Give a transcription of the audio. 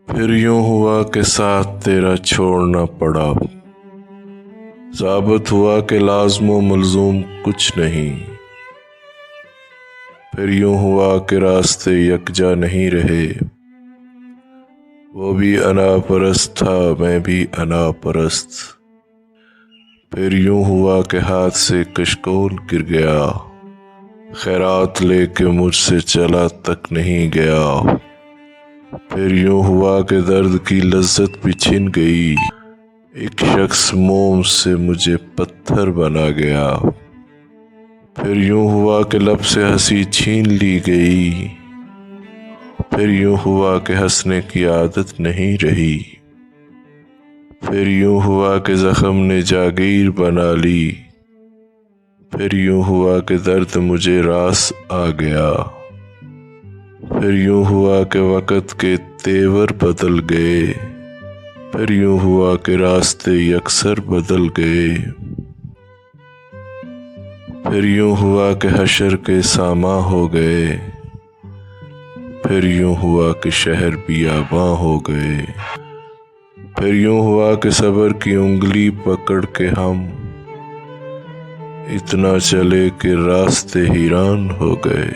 پھر یوں ہوا کہ ساتھ تیرا چھوڑنا پڑا، ثابت ہوا کہ لازم و ملزوم کچھ نہیں۔ پھر یوں ہوا کہ راستے یکجا نہیں رہے، وہ بھی انا پرست تھا میں بھی انا پرست۔ پھر یوں ہوا کہ ہاتھ سے کشکول گر گیا، خیرات لے کے مجھ سے چلا تک نہیں گیا۔ پھر یوں ہوا کہ درد کی لذت بھی چھن گئی، ایک شخص موم سے مجھے پتھر بنا گیا۔ پھر یوں ہوا کہ لب سے ہنسی چھین لی گئی، پھر یوں ہوا کہ ہنسنے کی عادت نہیں رہی۔ پھر یوں ہوا کہ زخم نے جاگیر بنا لی، پھر یوں ہوا کہ درد مجھے راس آ گیا۔ پھر یوں ہوا کہ وقت کے تیور بدل گئے، پھر یوں ہوا کہ راستے یکسر بدل گئے۔ پھر یوں ہوا کہ حشر کے ساماں ہو گئے، پھر یوں ہوا کہ شہر بیاباں ہو گئے۔ پھر یوں ہوا کہ صبر کی انگلی پکڑ کے ہم اتنا چلے کہ راستے حیران ہو گئے۔